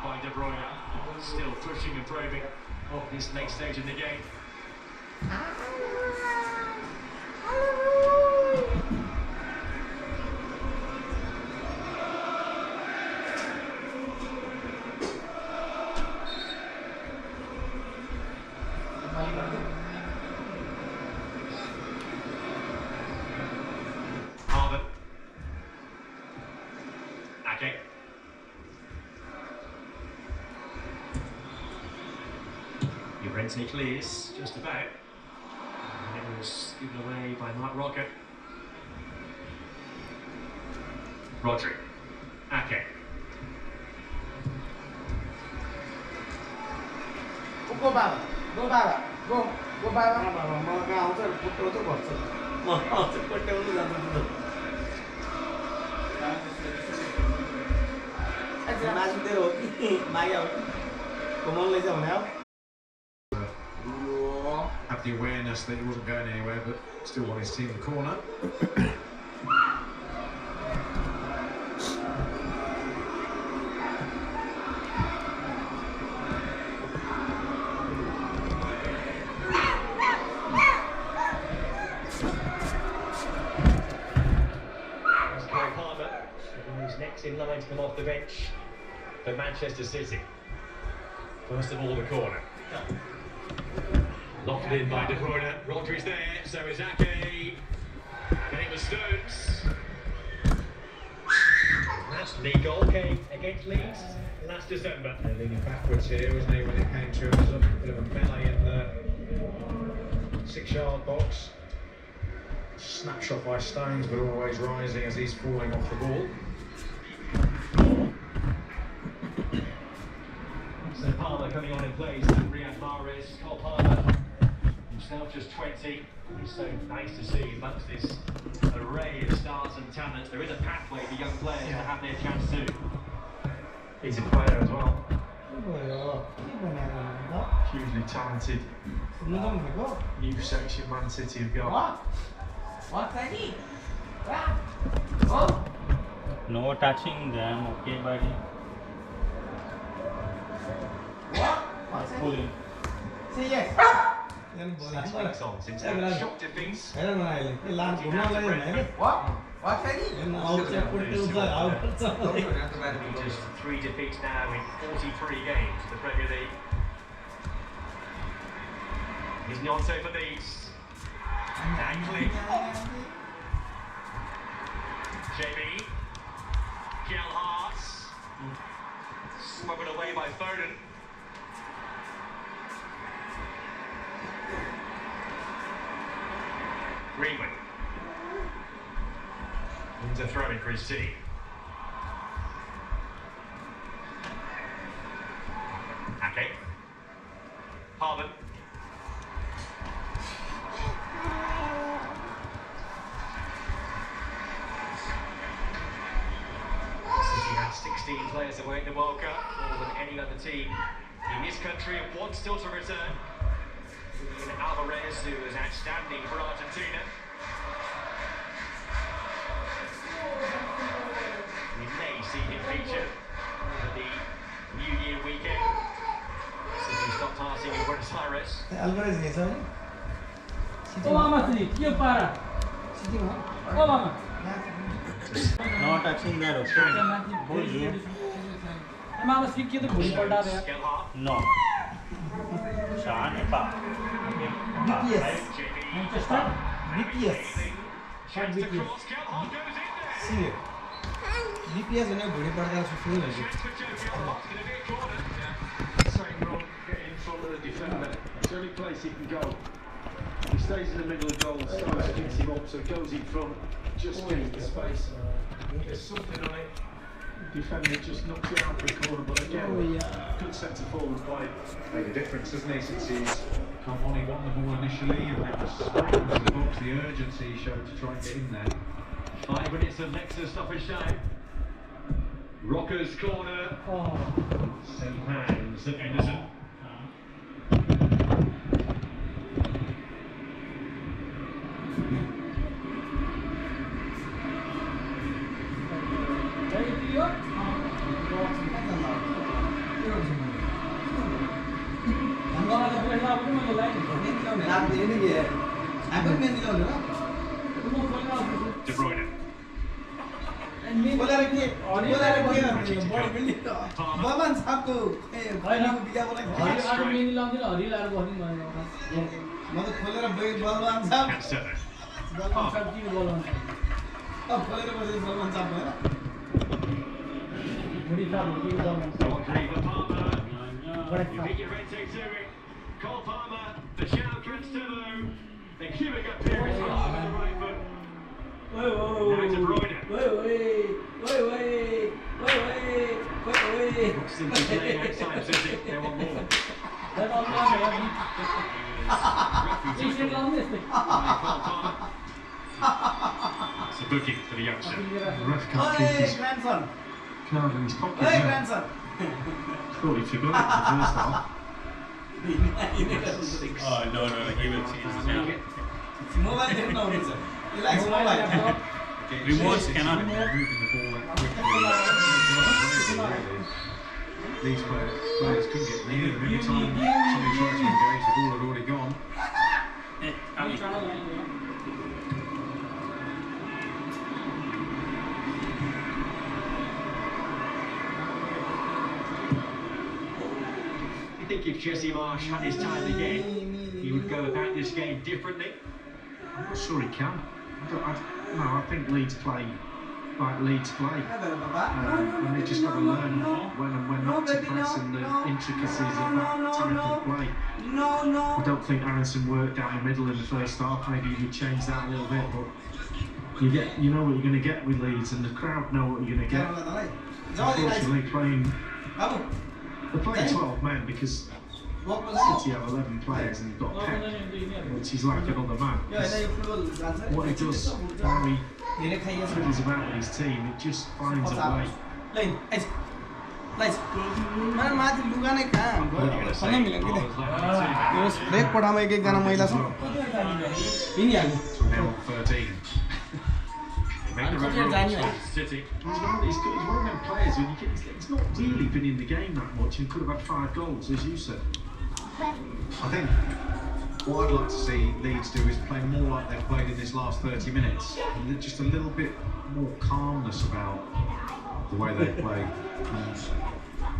by De Bruyne. Still pushing and probing off this next stage in the game. Harvard. Okay. Llorente clears, just about. And it was given away by Mark Rocker. Rodri. Okay. Go back. Go back. Go back. Had the awareness that he wasn't going anywhere, but still won his team the corner. Who's next in line to come off the bench for Manchester City. First of all, the corner. Locked in by De Bruyne. Rodri's there, so is Ake. And it was Stones. Last league goal came against Leeds last December. They're leaning backwards here, wasn't he, when it came to a bit of a melee in the 6-yard box. Snapshot by Stones, but always rising as he's falling off the ball. So Palmer coming on in place, and Riyad Mahrez, Cole Palmer, himself just 20. It's so nice to see amongst this array of stars and talents. There is a pathway for young players to have their chance too. He's a player as well. Hugely talented. New section Man City have got. No touching them, okay, buddy. Pulling. Say yes. That's on since that shock defeats. What? What can he? Just 3 defeats now in 43 games in the Premier League. He's not so for these. Thankfully. JB. Gelhardt. Smuggled away by Foden. Greenwood. Into throw-in for his City. Okay. Harvard. City had 16 players away in the World Cup, more than any other team in this country, and one still to return. Alvarez, who was outstanding for Argentina. We may see him feature over the New Year weekend. City stopped passing in Buenos Aires. Alvarez is on. No touching there, okay? Hold you. No. Shan, pa. BPS. BPS. Short BPS. See it. BPS when I go to the field. Same wrong, getting in front of the defender. It's the only place he can go. He stays in the middle of goal, Stones picks him up, so he goes in front, just gets the space. There's something on it. Defender just knocks it out for a corner, but again, good centre forward play. Made a difference, doesn't he, since he's come on. He won the ball initially, and it was straight into the box. The urgency he showed to try and get in there. 5 minutes of Lexus stoppage time. Rocker's corner. Same hands of Anderson. De Bruyne. Cole Palmer, the shout against Timo, the queuing up here is on the right foot. Now De Bruyne. Simply playing outside City, they want more. It's a booking for the youngster. The ref can't keep his card in his pocket. Thought he forgot it in the first half. Oh, no, he will change his channel. Remotes cannot. Moving the ball that quickly. These players couldn't get near them. Every time somebody tried to engage, the ball had already gone. You think if Jesse Marsh had his time again, he would go about this game differently? I'm not sure he can. I think Leeds play like Leeds play. And they just got to learn when and when not to press and the intricacies of that type of play. I don't think Aronson worked down the middle in the first half. Maybe you could change that a little bit, but you know what you're going to get with Leeds, and the crowd know what you're going to get. Unfortunately, they're playing 12 men because City have 11 players and you've got Pep, which is like another man. What he does, how he fiddles about with his team, it just finds a way. So now 13. City. He's one of them players when he's not really been in the game that much and could have had 5 goals, as you said. I think what I'd like to see Leeds do is play more like they've played in this last 30 minutes. Just a little bit more calmness about the way they play. And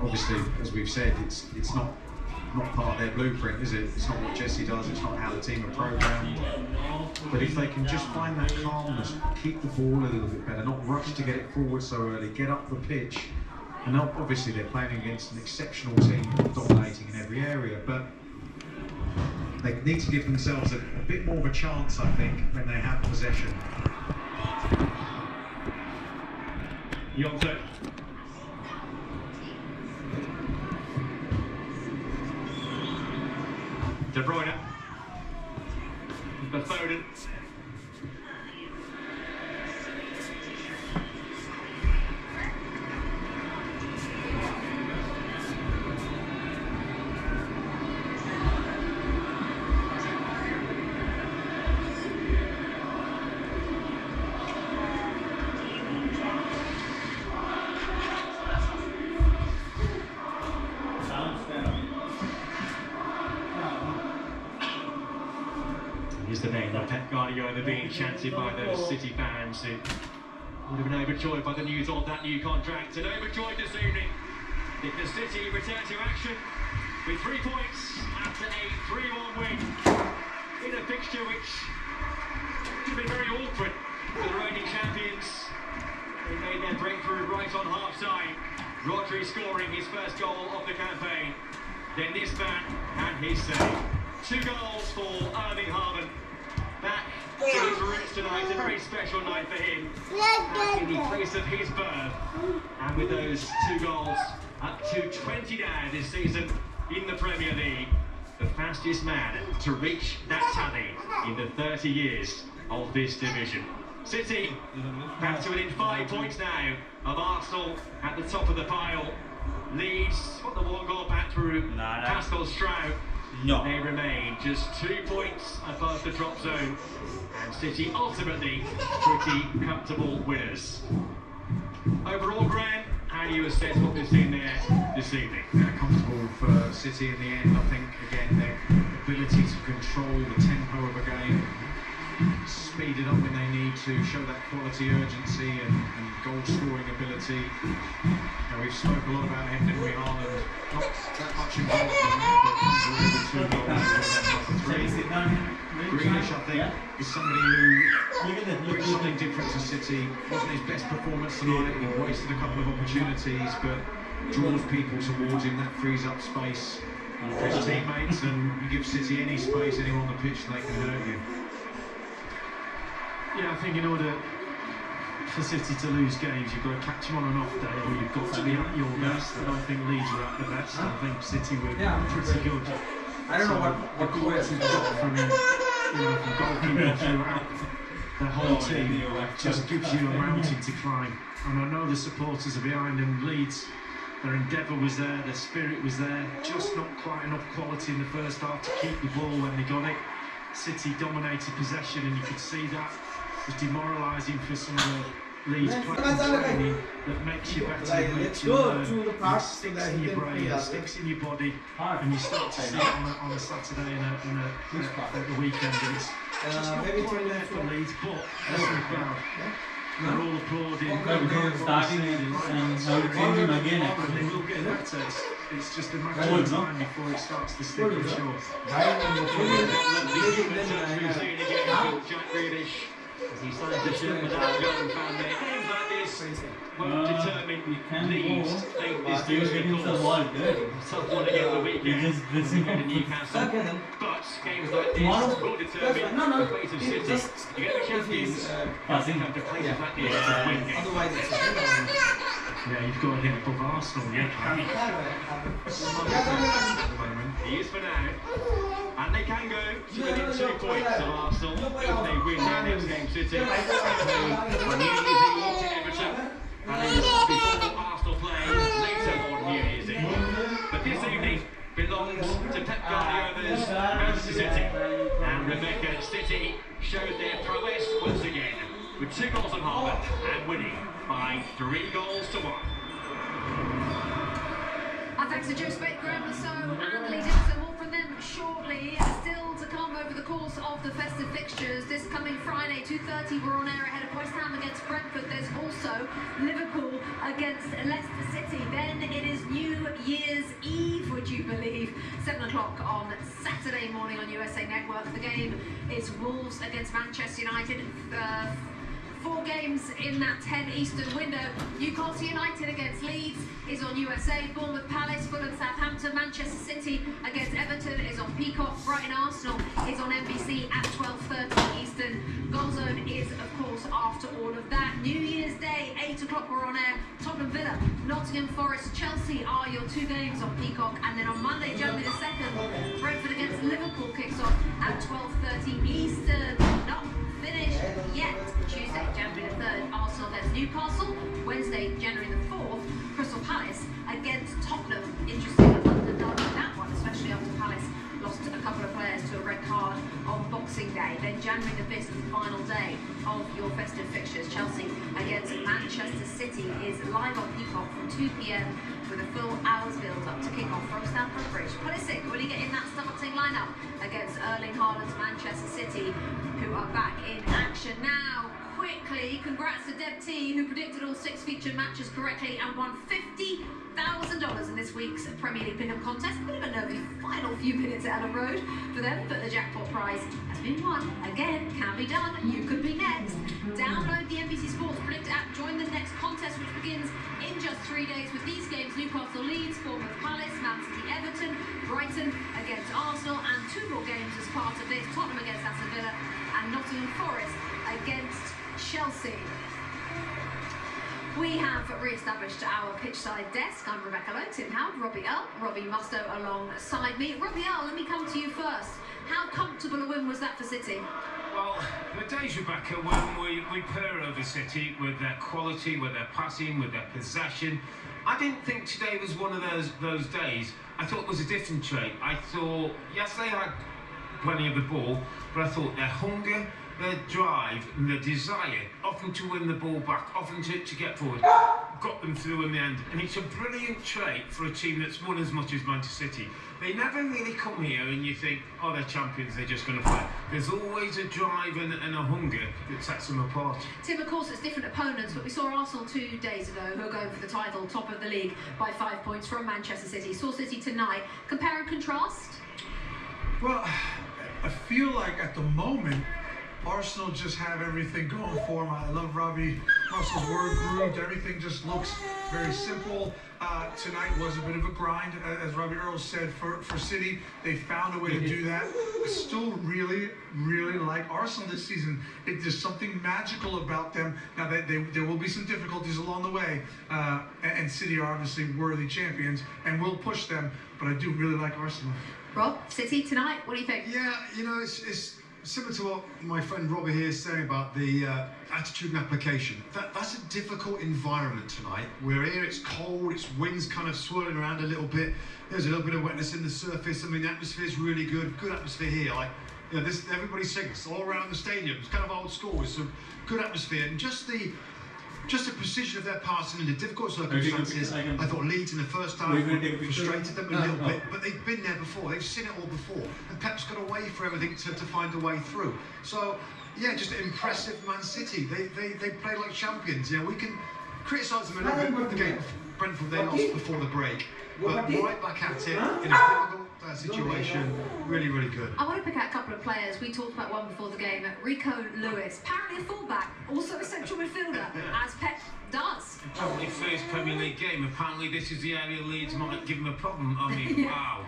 obviously, as we've said, it's not part of their blueprint, is it? It's not what Jesse does, it's not how the team are programmed. But if they can just find that calmness, keep the ball a little bit better, not rush to get it forward so early, get up the pitch. And obviously they're playing against an exceptional team dominating in every area, but they need to give themselves a bit more of a chance, I think, when they have possession. Jonte. De Bruyne. Foden. Is the name of Pep Guardiola being chanted by those City fans who would have been overjoyed by the news of that new contract, and overjoyed this evening because City return to action with 3 points after a 3-1 win in a fixture which could have been very awkward for the reigning champions. They made their breakthrough right on half-time. Rodri scoring his first goal of the campaign. Then this man had his say. 2 goals for Erling Haaland. Back to his roots tonight, a very special night for him. Back in the place of his birth. And with those 2 goals, up to 20 now this season in the Premier League. The fastest man to reach that tally in the 30 years of this division. City back to within 5 points now of Arsenal at the top of the pile. Leeds got the 1 goal back through Pascal Stroud. No. They remain just 2 points above the drop zone, and City ultimately pretty comfortable winners. Overall, Graham, how do you assess what we've seen there this evening? Comfortable for City in the end. I think again their ability to control the tempo speed it up when they need to, show that quality, urgency and goal-scoring ability. Now, we've spoke a lot about him, didn't we, Haaland? Not that much involvement, but comes away with 2 goals for that number 3. Grealish, I think, is somebody who brings something different to City. Wasn't his best performance tonight, he wasted a couple of opportunities, but draws people towards him, that frees up space for his teammates, and you give City any space, anyone on the pitch, they can hurt you. Yeah, I think in order for City to lose games, you've got to catch them on an off day, or you've got to be at your best. I don't think Leeds were at the best. I think City were pretty good. I don't know what to wear. From goalkeeper throughout the whole team just gives you a mountain to climb. And I know the supporters are behind them. Leeds, their endeavour was there, their spirit was there, just not quite enough quality in the first half to keep the ball when they got it. City dominated possession, and you could see that was demoralising for some of the Leeds players. Training that makes you better, that makes you learn, it sticks in your brain, it sticks in your body, and you start to see it on a Saturday and at the weekend. And it's just not quite there for Leeds, but listen to the crowd. They're all applauding, starting and changing again. They will get better. It's just a matter of time before it starts to stick, I'm sure. He started to shoot without going found there. Games like this, well determined Leeds think this deal's because someone again the weekend to Newcastle. But games like this will determine the fate of City. You get the champions, I think have to play like this to win games. Otherwise, it's yeah, you've got to hit above Arsenal, yeah. He is for now. And they can go to within 2 points of Arsenal if they win their next game, City. On New Year's Eve to Everton. And then before Arsenal play later on New Year's Eve. But this evening belongs to Pep Guardiola's Manchester City. And Rebecca, City showed their prowess once again with 2 goals on Harbour and winning by 3 goals to 1. Thanks to Joe Spate, Graham Lasso and Lee Dixon. More from them shortly. Still to come over the course of the festive fixtures. This coming Friday, 2:30, we're on air ahead of West Ham against Brentford. There's also Liverpool against Leicester City. Then it is New Year's Eve, would you believe? 7 o'clock on Saturday morning on USA Network. The game is Wolves against Manchester United. 4 games in that 10 Eastern window. Newcastle United against Leeds is on USA. Bournemouth Palace, Fulham Southampton, Manchester City against Everton is on Peacock. Brighton Arsenal is on NBC at 12:30 Eastern. Goalzone is, of course, after all of that. New Year's Day, 8 o'clock, we're on air. Tottenham Villa, Nottingham Forest, Chelsea are your 2 games on Peacock. And then on Monday, January the 2nd, Brentford against Liverpool kicks off at 12:30 Eastern. Not finished yet. Tuesday, January the 3rd, Arsenal against Newcastle. Wednesday, January the 4th, Crystal Palace against Tottenham. Interesting underdog in that one, especially after Palace lost a couple of players to a red card on Boxing Day. Then January the 5th, the final day of your festive fixtures. Chelsea against Manchester City is live on Peacock from 2 p.m. with a full hour's build-up to kick off from Stamford Bridge. Pulisic really getting that starting lineup against Erling Haaland's Manchester City, who are back in action now. Quickly, congrats to Deb T, who predicted all 6 featured matches correctly and won $50,000 in this week's Premier League Pick-up contest. Bit of a nervy final few minutes out of road for them, but the jackpot prize has been won. Again, can be done. You could be next. Download the NBC Sports Predictor app. Join the next contest, which begins in just 3 days with these games: Newcastle Leeds, Bournemouth Palace, Man City Everton, Brighton against Arsenal, and 2 more games as part of this: Tottenham against Aston Villa and Nottingham Forest against Chelsea. We have re-established our pitchside desk. I'm Rebecca Lowe, Tim Howard, Robbie Earl, Robbie Mustoe alongside me. Robbie Earl, let me come to you first. How comfortable a win was that for City? Well, the days, Rebecca, when we purr over City with their quality, with their passing, with their possession. I didn't think today was one of those days. I thought it was a different trait. I thought, yes, they had plenty of the ball, but I thought their hunger their drive and their desire, often to win the ball back, often to get forward, got them through in the end. And it's a brilliant trait for a team that's won as much as Manchester City. They never really come here and you think, oh, they're champions, they're just going to play. There's always a drive and a hunger that sets them apart. Tim, of course, it's different opponents, but we saw Arsenal 2 days ago, who are going for the title, top of the league, by 5 points from Manchester City. Saw City tonight. Compare and contrast? Well, I feel like at the moment, Arsenal just have everything going for them. I love Robbie Russell's word grooved. Everything just looks very simple. Tonight was a bit of a grind, as Robbie Earl said, for City. They found a way to do that. I still really like Arsenal this season. There's something magical about them. Now, there will be some difficulties along the way, and City are obviously worthy champions, and we'll push them, but I do really like Arsenal. Rob, City tonight, what do you think? Yeah, you know, it's similar to what my friend Robbie here is saying about the attitude and application. That's a difficult environment tonight. We're here, it's cold, it's winds kind of swirling around a little bit. There's a little bit of wetness in the surface. I mean, the atmosphere is really good atmosphere here. Like, you know, everybody sings all around the stadium. It's kind of old school. It's a good atmosphere, and just the precision of their passing in the difficult circumstances. I thought Leeds in the first half frustrated them a little bit, but they've been there before. They've seen it all before, and Pep's got a way for everything to find a way through. So, yeah, just an impressive Man City. They play like champions. Yeah, we can criticise them a little bit with the game. Brentford, they lost before the break, but right back at it in a difficult situation. Really good. I want to pick out a couple of players. We talked about one before the game. Rico Lewis, apparently a fullback, also a central midfielder, as Pep does. Probably first Premier League game. Apparently this is the area Leeds might give him a problem. I mean, wow.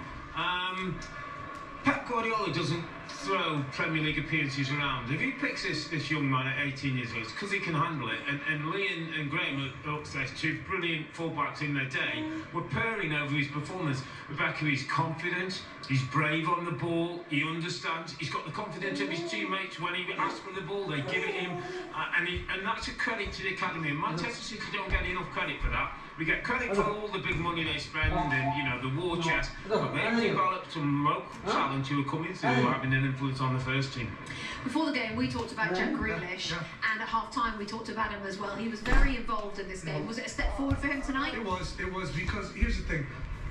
Pep Guardiola doesn't throw Premier League appearances around. If he picks this young man at 18 years old, it's because he can handle it. And Lee and Graham are upstairs, 2 brilliant fullbacks in their day, were purring over his performance. Rebecca, he's confident, he's brave on the ball, he understands, he's got the confidence of his teammates. When he asks for the ball, they give it him. And that's a credit to the academy. And Manchester City don't get enough credit for that. We get credit for all the big money they spend and, you know, the war chest, but they've developed some local talent who are coming through, having an influence on the first team. Before the game, we talked about Jack Grealish, and at half-time we talked about him as well. He was very involved in this game. Was it a step forward for him tonight? It was because, here's the thing,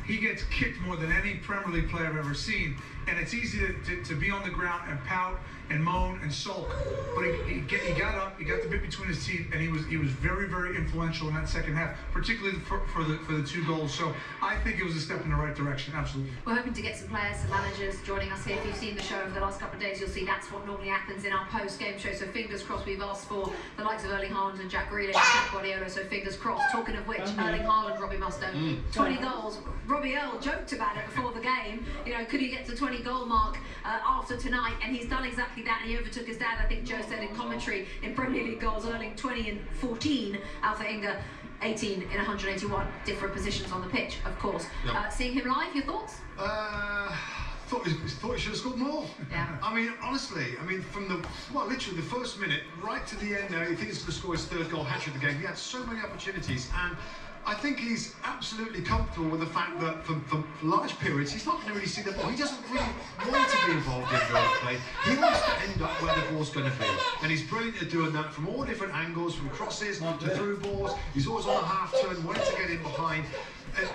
he gets kicked more than any Premier League player I've ever seen, and it's easy to be on the ground and pout and moan and sulk, but he got up, he got the bit between his teeth, and he was very influential in that second half, particularly for the 2 goals. So I think it was a step in the right direction, absolutely. We're hoping to get some players, some managers joining us here. If you've seen the show over the last couple of days, you'll see that's what normally happens in our post-game show. So fingers crossed. We've asked for the likes of Erling Haaland and Jack Grealish and Pep Guardiola, so fingers crossed. Talking of which, Erling Haaland, Robbie Musto, 20 goals. Robbie Earl joked about it before the game. You know, could he get to 20-goal mark after tonight? And he's done exactly that, and he overtook his dad. I think Joe said in commentary, in Premier League goals, Erling 20 and 14, Alpha Inga 18 in 181 different positions on the pitch, of course. Yep. Seeing him live, your thoughts? Thought he should have scored more. Yeah. I mean, honestly, from literally the first minute right to the end now, he thinks he's going to score his 3rd goal, hat-trick of the game. He had so many opportunities, and I think he's absolutely comfortable with the fact that for large periods he's not going to really see the ball. He doesn't really want to be involved in goal play. He wants to end up where the ball's going to be, and he's brilliant at doing that from all different angles, from crosses to through balls. He's always on a half turn, wanting to get in behind.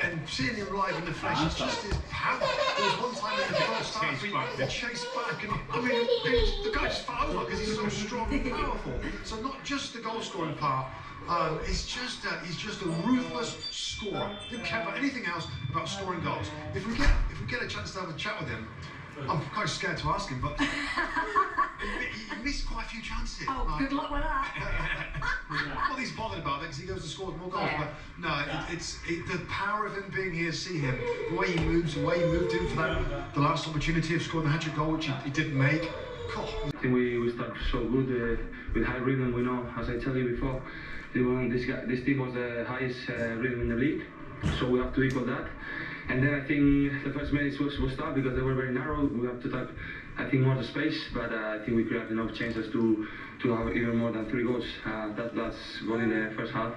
And seeing him live in the flesh, it's just his power. There was one time in the first half he chased back, and the guy just fell over because he's so strong and powerful. So not just the goal scoring part. He's just a ruthless scorer. Didn't care about anything else about scoring goals. If we get a chance to have a chat with him, I'm quite scared to ask him, but he missed quite a few chances. Oh, good luck with that. Well, he's bothered about it because he goes to score more goals. But no, it's the power of him being here, see him, the way he moves, the way he moved in for the last opportunity of scoring the hat-trick goal, which he didn't make. God. I think we started so good with high rhythm. We know, as I tell you before, this team was the highest rhythm in the league, so we have to equal that. And then I think the first minutes was tough because they were very narrow. We have to take, I think, more the space, but I think we created enough chances to have even more than 3 goals. That's goal in the first half.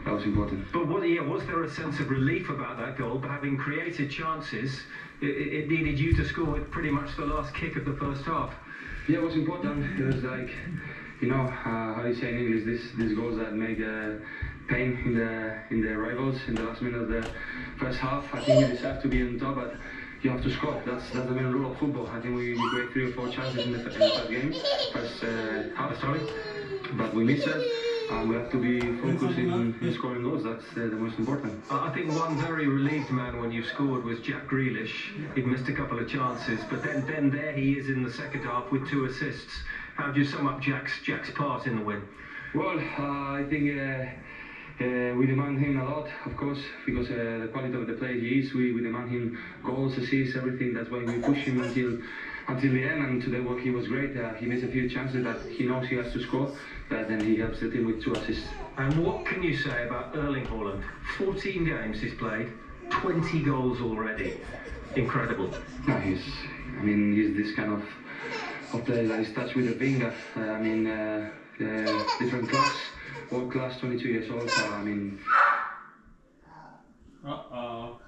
That was important. But was there a sense of relief about that goal? But having created chances, it needed you to score with pretty much the last kick of the first half. Yeah, it was important. It was like, you know, how do you say in English, these goals that make pain in the rivals in the last minute of the first half. I think we deserve to be on top, but you have to score. That's the main rule of football. I think we create 3 or 4 chances in the first game, first half, sorry, but we missed it. And we have to be focused in scoring goals. That's the most important. I think one very relieved man when you scored was Jack Grealish. He'd missed a couple of chances, but then there he is in the second half with 2 assists. How do you sum up Jack's part in the win? Well, I think we demand him a lot, of course, because the quality of the player he is. We demand him goals, assists, everything. That's why we push him until the end. And today, he was great. He missed a few chances that he knows he has to score, but then he helps the team with 2 assists. And what can you say about Erling Haaland? 14 games he's played, 20 goals already. Incredible. No, he's this kind of player that is touched with a finger. Different class, world class, 22 years old. So, Uh-oh.